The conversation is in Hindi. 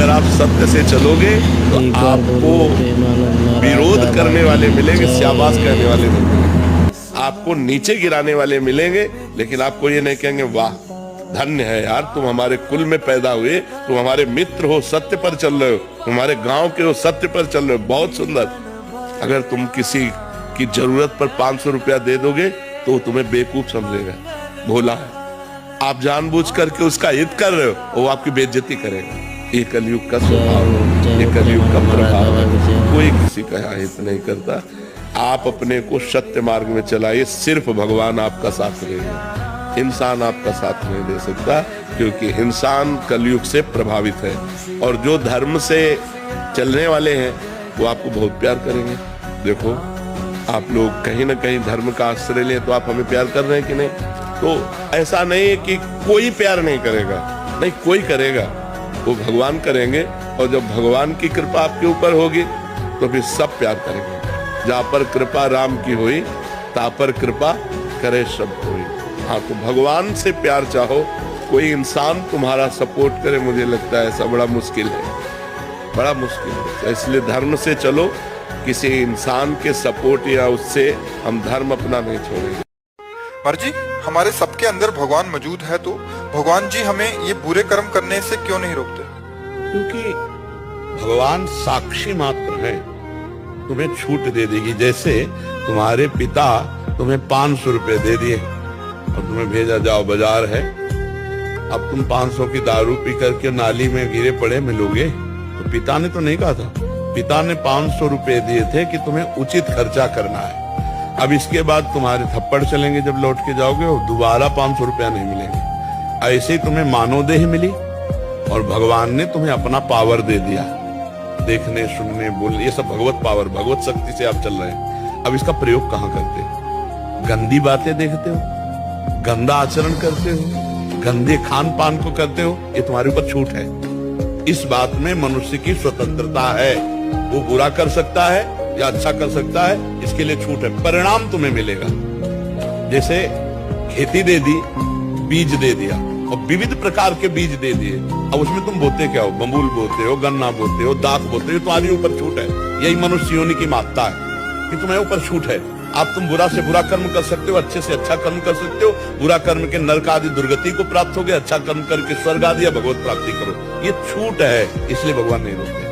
अगर आप सत्य से चलोगे तो आपको विरोध करने वाले मिलेंगे, शाबाश कहने वाले नहीं मिलेंगे। आपको नीचे गिराने वाले मिलेंगे, लेकिन आपको ये नहीं कहेंगे वाह धन्य है यार, तुम हमारे कुल में पैदा हुए, तुम हमारे मित्र हो, सत्य पर चल रहे हो, हमारे गांव के हो, सत्य पर चल रहे हो, बहुत सुंदर। अगर तुम किसी की जरूरत पर 500 रुपया दे दोगे तो वो तुम्हें बेवकूफ समझेगा, भोला है। आप जानबूझ करके उसका हित कर रहे हो, वो आपकी बेइज्जती करेगा। ये कलयुग का स्वभाव है, ये कलयुग का प्रभाव है। कोई किसी का हित नहीं करता। आप अपने को सत्य मार्ग में चलाइए, सिर्फ भगवान आपका साथ देगा, इंसान आपका साथ नहीं दे सकता, क्योंकि इंसान कलयुग से प्रभावित है। और जो धर्म से चलने वाले हैं वो आपको बहुत प्यार करेंगे। देखो आप लोग कहीं ना कहीं धर्म का आश्रय लें तो आप हमें प्यार कर रहे हैं कि नहीं? तो ऐसा नहीं है कि कोई प्यार नहीं करेगा, नहीं कोई करेगा, वो भगवान करेंगे। और जब भगवान की कृपा आपके ऊपर होगी तो फिर सब प्यार करेंगे। जहाँ पर कृपा राम की हुई ता पर कृपा करे सब कोई। हाँ, तो भगवान से प्यार चाहो, कोई इंसान तुम्हारा सपोर्ट करे, मुझे लगता है ऐसा बड़ा मुश्किल है, बड़ा मुश्किल है। इसलिए धर्म से चलो, किसी इंसान के सपोर्ट या उससे हम धर्म अपना नहीं छोड़ेंगे। पर जी हमारे सबके अंदर भगवान मौजूद है, तो भगवान जी हमें ये बुरे कर्म करने से क्यों नहीं रोकते? क्योंकि भगवान साक्षी मात्र है, तुम्हें छूट दे देगी। जैसे तुम्हारे पिता तुम्हें 500 रुपए दे दिए और तुम्हें भेजा, जाओ बाजार है, अब तुम 500 की दारू पी करके नाली में गिरे पड़े मिलोगे, तो पिता ने तो नहीं कहा था। पिता ने 500 रुपए दिए थे कि तुम्हें उचित खर्चा करना है। अब इसके बाद तुम्हारे थप्पड़ चलेंगे, जब लौट के जाओगे दोबारा 500 रुपया नहीं मिलेंगे। ऐसे ही तुम्हें मानवदेह मिली और भगवान ने तुम्हें अपना पावर दे दिया, देखने सुनने बोलने, ये सब भगवत पावर, भगवत शक्ति से आप चल रहे हैं। अब इसका प्रयोग कहाँ करते हो? गंदी बातें देखते हो, गंदा आचरण करते हो, गंदे खान पान को करते हो, ये तुम्हारे ऊपर छूट है। इस बात में मनुष्य की स्वतंत्रता है, वो बुरा कर सकता है या अच्छा कर सकता है, इसके लिए छूट है। परिणाम तुम्हें मिलेगा। जैसे खेती दे दी, बीज दे दिया और विविध प्रकार के बीज दे दिए, अब उसमें तुम बोते क्या हो? बबूल बोते हो, गन्ना बोते हो, दाख बोते हो, तुम्हारे ऊपर छूट है। यही मनुष्य योनि की महत्ता है कि तुम्हें ऊपर छूट है। आप तुम बुरा से बुरा कर्म कर सकते हो, अच्छे से अच्छा कर्म कर सकते हो। बुरा कर्म के नरक आदि दुर्गति को प्राप्त हो गए, अच्छा कर्म करके स्वर्ग आदि या भगवत प्राप्ति करो। ये छूट है, इसलिए भगवान नहीं रोकते।